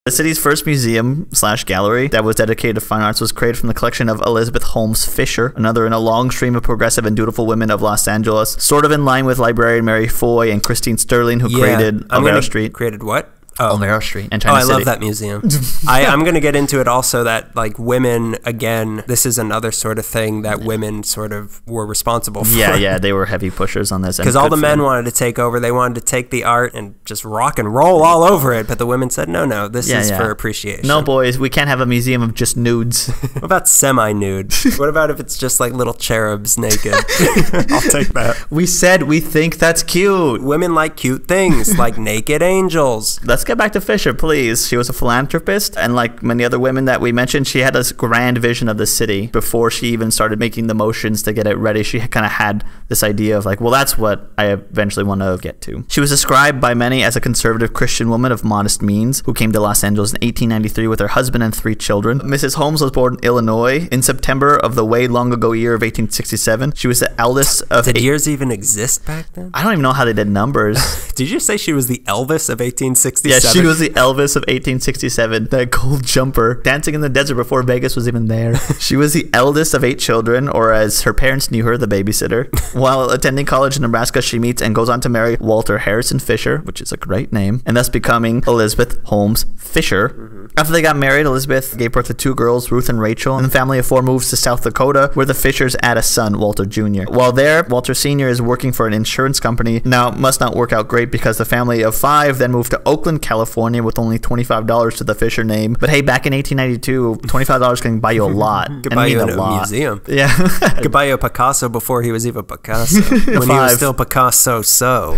The city's first museum/gallery that was dedicated to fine arts was created from the collection of Elizabeth Holmes Fisher, another in a long stream of progressive and dutiful women of Los Angeles, sort of in line with librarian Mary Foy and Christine Sterling, who created Alvaro Street. Created what? Alvaro Street and China I City. love that museum. I'm going to get into it also that like women, again, this is another sort of thing that women sort of were responsible for. Yeah, they were heavy pushers on this. Because all the men wanted to take over. They wanted to take the art and just rock and roll all over it. But the women said, no, this is for appreciation. No, boys, we can't have a museum of just nudes. What about semi-nude? What about if it's just like little cherubs naked? I'll take that. We said we think that's cute. Women like cute things, like naked angels. Let's get back to Fisher, please. She was a philanthropist, and like many other women that we mentioned, she had this grand vision of the city before she even started making the motions to get it ready. She kind of had this idea of like, well, that's what I eventually want to get to. She was described by many as a conservative Christian woman of modest means who came to Los Angeles in 1893 with her husband and 3 children. Mrs. Holmes was born in Illinois in September of the way long ago year of 1867. She was the eldest of... Did years even exist back then? I don't even know how they did numbers. Did you say she was the Elvis of 1867? Yeah, she was the Elvis of 1867, that gold jumper, dancing in the desert before Vegas was even there. She was the eldest of 8 children, or as her parents knew her, the babysitter. While attending college in Nebraska, she meets and goes on to marry Walter Harrison Fisher, which is a great name, and thus becoming Elizabeth Holmes Fisher. After they got married, Elizabeth gave birth to 2 girls, Ruth and Rachel, and the family of 4 moves to South Dakota, where the Fishers add a son, Walter Jr. While there, Walter Sr. is working for an insurance company. Now, it must not work out great because the family of 5 then moved to Oakland, California with only $25 to the Fisher name. But hey, back in 1892, $25 can buy you a lot. Could buy you a museum. Yeah. Could buy you a Picasso before he was even Picasso. When he was still Picasso, so...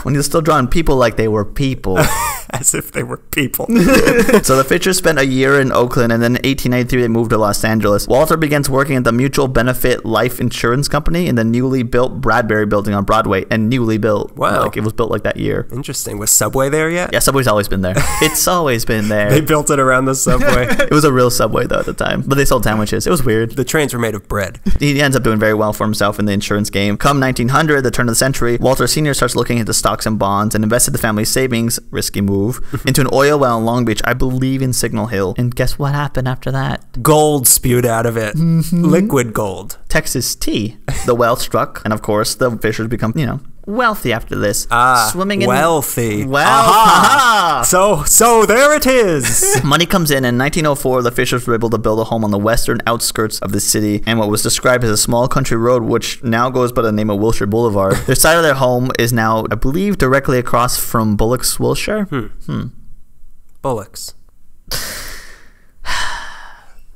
When he was still drawing people like they were people. As if they were people. So the Fishers spent a year in Oakland, and then in 1893 they moved to Los Angeles. Walter begins working at the Mutual Benefit Life Insurance Company in the newly built Bradbury building on Broadway, and newly built. Wow. Like it was built like that year. Interesting. Was Subway there yet? Yeah, Subway's always been there. It's always been there. They built it around the Subway. It was a real Subway though at the time, but they sold sandwiches. It was weird. The trains were made of bread. He ends up doing very well for himself in the insurance game. Come 1900, the turn of the century, Walter Sr. starts looking into stocks and bonds and invested the family's savings, risky move, into an oil well in Long Beach, I believe in Signal Hill. And guess what happened after that? Gold spewed out of it. Liquid gold. Texas tea. The well struck, and of course the Fishers become, wealthy after this. Swimming in wealthy. Aha. So there it is. Money comes in 1904 the Fishers were able to build a home on the western outskirts of the city and what was described as a small country road, which now goes by the name of Wilshire Boulevard. Their side of their home is now, I believe, directly across from Bullock's Wilshire. Bullock's.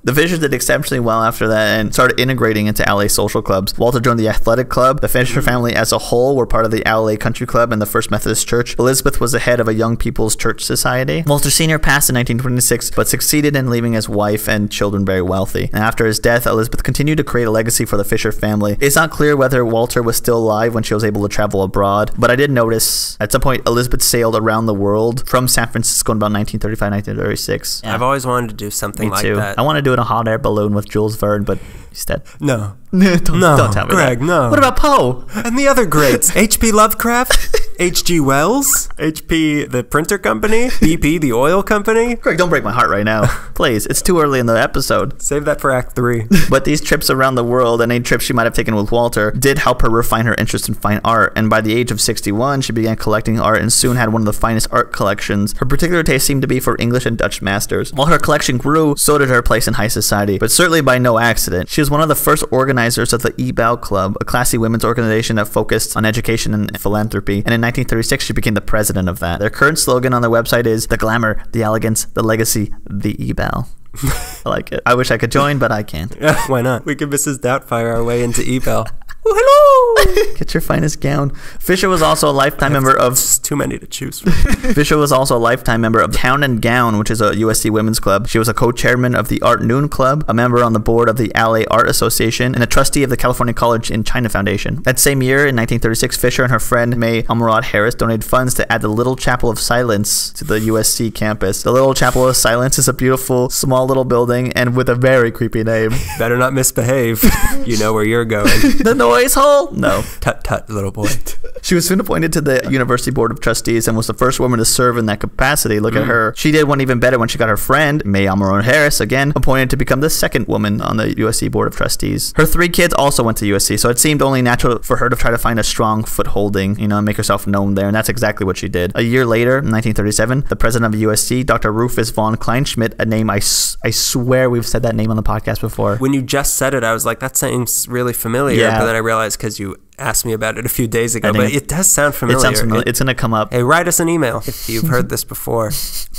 The Fishers did exceptionally well after that and started integrating into LA social clubs. Walter joined the athletic club. The Fisher family as a whole were part of the LA Country Club and the First Methodist Church. Elizabeth was the head of a Young People's Church Society. Walter Sr. passed in 1926, but succeeded in leaving his wife and children very wealthy. And after his death, Elizabeth continued to create a legacy for the Fisher family. It's not clear whether Walter was still alive when she was able to travel abroad, but I did notice at some point Elizabeth sailed around the world from San Francisco in about 1935, 1936. Yeah. I've always wanted to do something like that. I want to do it in a hot air balloon with Jules Verne, but he's dead. No. Don't tell me Greg, that. no. What about Poe? And the other greats. H.P. Lovecraft, H.G. Wells, HP, the printer company, BP, the oil company. Greg, don't break my heart right now. Please, it's too early in the episode. Save that for Act 3. But these trips around the world and any trips she might have taken with Walter did help her refine her interest in fine art. And by the age of 61, she began collecting art and soon had one of the finest art collections. Her particular taste seemed to be for English and Dutch masters. While her collection grew, so did her place in high society, but certainly by no accident. She was one of the first organizers of the E-Bow Club, a classy women's organization that focused on education and philanthropy. And in 1936, she became the president of that. Their current slogan on their website is the glamour, the elegance, the legacy, the E-Bow. I like it. I wish I could join, but I can't. Yeah, why not? We could Mrs. Doubtfire our way into E-Bell. Oh, hello! Get your finest gown. Fisher was also a lifetime member of... It's too many to choose from. Fisher was also a lifetime member of Town and Gown, which is a USC women's club. She was a co-chairman of the Art Noon Club, a member on the board of the LA Art Association, and a trustee of the California College in China Foundation. That same year, in 1936, Fisher and her friend May Amurad Harris donated funds to add the Little Chapel of Silence to the USC campus. The Little Chapel of Silence is a beautiful, small little building and with a very creepy name. Better not misbehave. You know where you're going. The boy's hole? No. Tut tut, little boy. She was soon appointed to the University Board of Trustees and was the first woman to serve in that capacity. Look at her. She did one even better when she got her friend, May Almiron Harris, again, appointed to become the second woman on the USC Board of Trustees. Her 3 kids also went to USC, so it seemed only natural for her to try to find a strong footholding, and make herself known there, and that's exactly what she did. A year later, in 1937, the president of USC, Dr. Rufus von Kleinschmidt, a name I swear we've said that name on the podcast before. When you just said it, I was like, that seems really familiar, Yeah. but then I realized because you asked me about it a few days ago, but it does sound familiar. It sounds familiar. It's going to come up. Hey, write us an email if you've heard this before.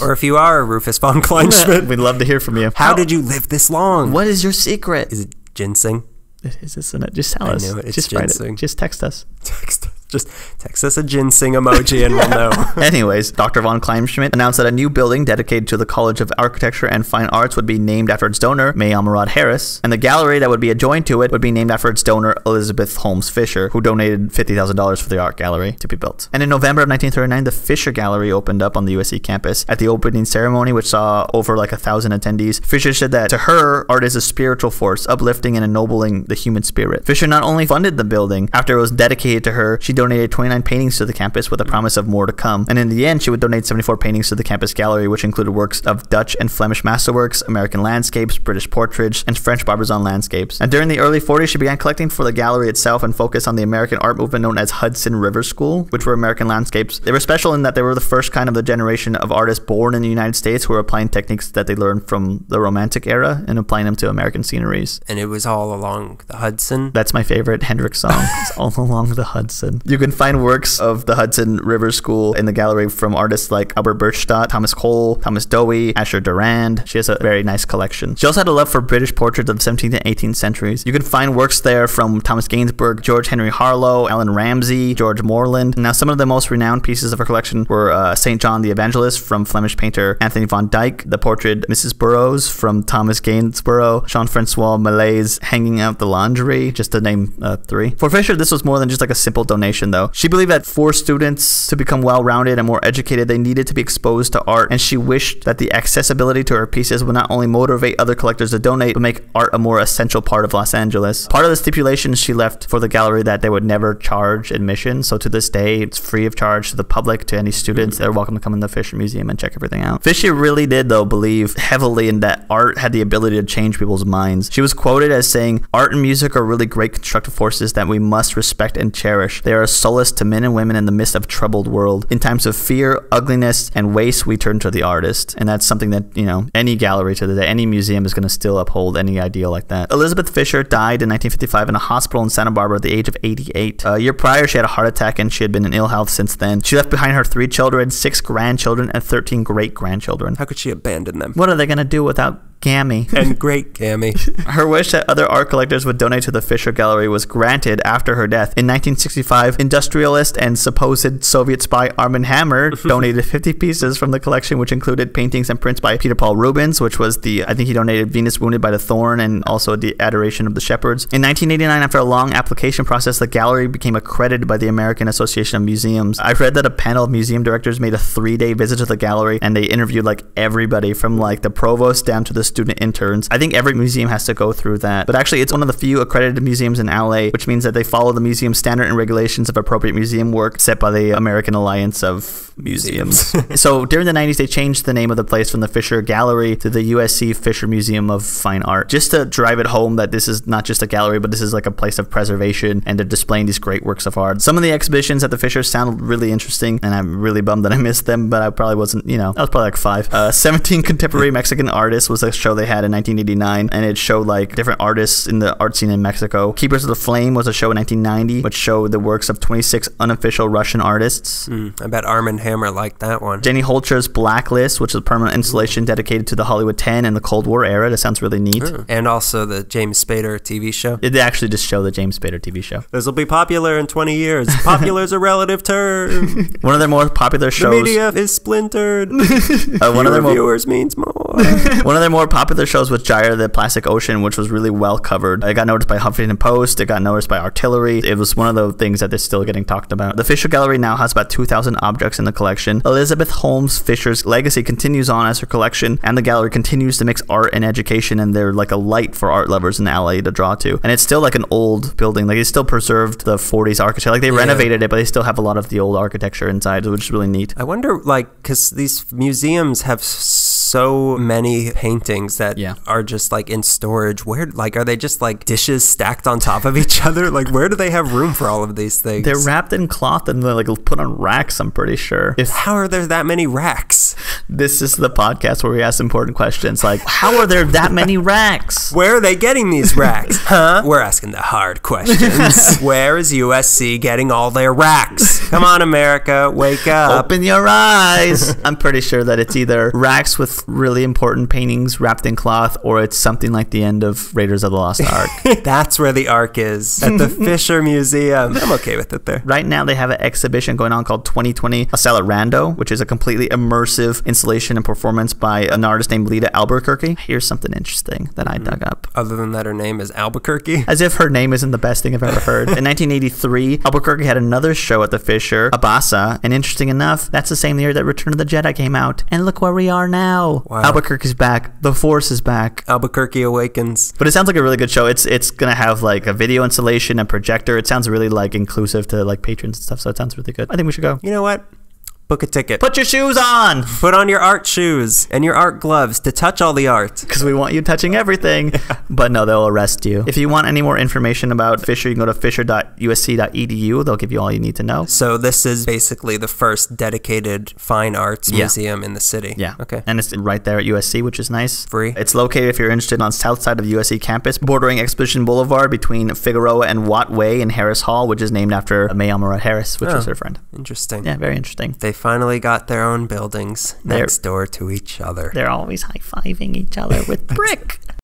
Or if you are Rufus von Kleinschmidt. We'd love to hear from you. How did you live this long? What is your secret? Is it ginseng? It is, isn't it? Just tell us. I knew it. It's just ginseng. Write it. Just text us. Just text us a ginseng emoji and we'll know. Anyways, Dr. von Kleinschmidt announced that a new building dedicated to the College of Architecture and Fine Arts would be named after its donor, May Almiron Harris, and the gallery that would be adjoined to it would be named after its donor, Elizabeth Holmes Fisher, who donated $50,000 for the art gallery to be built. And in November of 1939, the Fisher Gallery opened up on the USC campus. At the opening ceremony, which saw over 1,000 attendees, Fisher said that to her, art is a spiritual force, uplifting and ennobling the human spirit. Fisher not only funded the building, after it was dedicated to her, she donated 29 paintings to the campus with a promise of more to come. And in the end, she would donate 74 paintings to the campus gallery, which included works of Dutch and Flemish masterworks, American landscapes, British portraits, and French Barbizon landscapes. And during the early 40s, she began collecting for the gallery itself and focused on the American art movement known as Hudson River School, which were American landscapes. They were special in that they were the first kind of the generation of artists born in the United States who were applying techniques that they learned from the Romantic era and applying them to American sceneries. And it was all along the Hudson. That's my favorite Hendrix song. It's all along the Hudson. You can find works of the Hudson River School in the gallery from artists like Albert Birchstadt, Thomas Cole, Thomas Dowie, Asher Durand. She has a very nice collection. She also had a love for British portraits of the 17th and 18th centuries. You can find works there from Thomas Gainsbourg, George Henry Harlow, Ellen Ramsey, George Moreland. Now, some of the most renowned pieces of her collection were St. John the Evangelist from Flemish painter Anthony van Dyck, the portrait Mrs. Burroughs from Thomas Gainsborough, Jean-Francois Malay's Hanging Out the Laundry, just to name 3. For Fisher, this was more than just a simple donation, though. She believed that for students to become well-rounded and more educated, they needed to be exposed to art, and she wished that the accessibility to her pieces would not only motivate other collectors to donate, but make art a more essential part of Los Angeles. Part of the stipulations she left for the gallery that they would never charge admission, so to this day, it's free of charge to the public, to any students. They're welcome to come in the Fisher Museum and check everything out. Fisher really did, though, believe heavily in that art had the ability to change people's minds. She was quoted as saying, "Art and music are really great constructive forces that we must respect and cherish. They are a solace to men and women in the midst of troubled world. In times of fear, ugliness, and waste, we turn to the artist." And that's something that, any gallery to the day, any museum is going to still uphold any ideal like that. Elizabeth Fisher died in 1955 in a hospital in Santa Barbara at the age of 88. A year prior, she had a heart attack and she had been in ill health since then. She left behind her 3 children, 6 grandchildren, and 13 great-grandchildren. How could she abandon them? What are they going to do without Gammy? And great Gammy. Her wish that other art collectors would donate to the Fisher Gallery was granted after her death. In 1965, industrialist and supposed Soviet spy Armand Hammer donated 50 pieces from the collection, which included paintings and prints by Peter Paul Rubens, which was I think he donated Venus Wounded by the Thorn and also the Adoration of the Shepherds. In 1989, after a long application process, the gallery became accredited by the American Association of Museums. I've read that a panel of museum directors made a 3-day visit to the gallery and they interviewed everybody from the provost down to the student interns. I think every museum has to go through that. But actually, it's one of the few accredited museums in LA, which means that they follow the museum standard and regulations of appropriate museum work set by the American Alliance of Museums. So during the 90s, they changed the name of the place from the Fisher Gallery to the USC Fisher Museum of Fine Art, just to drive it home that this is not just a gallery, but this is a place of preservation and they're displaying these great works of art. Some of the exhibitions at the Fisher sound really interesting, and I'm really bummed that I missed them, but I probably wasn't, I was probably 5. 17 Contemporary Mexican Artists was a show they had in 1989, and it showed different artists in the art scene in Mexico. Keepers of the Flame was a show in 1990, which showed the works of 26 unofficial Russian artists. I bet Armand Hammer liked that one. Jenny Holcher's Blacklist, which is a permanent installation dedicated to the Hollywood 10 and the Cold War era. That sounds really neat. And also the James Spader TV show. They actually just show the James Spader TV show. This will be popular in 20 years. Popular's a relative term. One of their more popular shows. The media is splintered. One of their viewers means more. One of their more popular shows was Gyre the Plastic Ocean, which was really well covered. It got noticed by Huffington Post. It got noticed by Artillery. It was one of the things that they're still getting talked about. The Fisher Gallery now has about 2,000 objects in the collection. Elizabeth Holmes Fisher's legacy continues on as her collection, and the gallery continues to mix art and education, and they're like a light for art lovers in LA to draw to. And it's still like an old building. Like, they still preserved the 40s architecture. Like, they renovated it, but they still have a lot of the old architecture inside, which is really neat. I wonder, like, because these museums have so many paintings that are just like in storage. Where, like, are they just like dishes stacked on top of each other? Like, where do they have room for all of these things? They're wrapped in cloth and they're like put on racks, I'm pretty sure. How are there that many racks? This is the podcast where we ask important questions like, how are there that many racks? Where are they getting these racks? Huh? We're asking the hard questions. Where is USC getting all their racks? Come on, America, wake up. Open your eyes. I'm pretty sure that it's either racks with really important paintings wrapped in cloth, or it's something like the end of Raiders of the Lost Ark. That's where the Ark is, at the Fisher Museum. I'm okay with it there. Right now they have an exhibition going on called 2020 A Cell at Rando, which is a completely immersive installation and performance by an artist named Lita Albuquerque. Here's something interesting that I dug up. Other than that, her name is Albuquerque? As if her name isn't the best thing I've ever heard. In 1983, Albuquerque had another show at the Fisher, Abasa, and interesting enough, that's the same year that Return of the Jedi came out. And look where we are now. Wow. Albuquerque's back. The Force is back. Albuquerque awakens. But it sounds like a really good show. It's gonna have like a video installation, a projector. It sounds really like inclusive to like patrons and stuff, so it sounds really good. I think we should go. You know what? Book a ticket. Put your shoes on! Put on your art shoes and your art gloves to touch all the art. Because we want you touching everything. But no, they'll arrest you. If you want any more information about Fisher, you can go to fisher.usc.edu. They'll give you all you need to know. So this is basically the first dedicated fine arts museum in the city. Yeah. Okay. And it's right there at USC, which is nice. Free. It's located, if you're interested, on the south side of USC campus, bordering Exposition Boulevard between Figueroa and Watt Way in Harris Hall, which is named after May Almora Harris, which was her friend. Interesting. Yeah, very interesting. They finally got their own buildings next door to each other. They're always high-fiving each other with brick.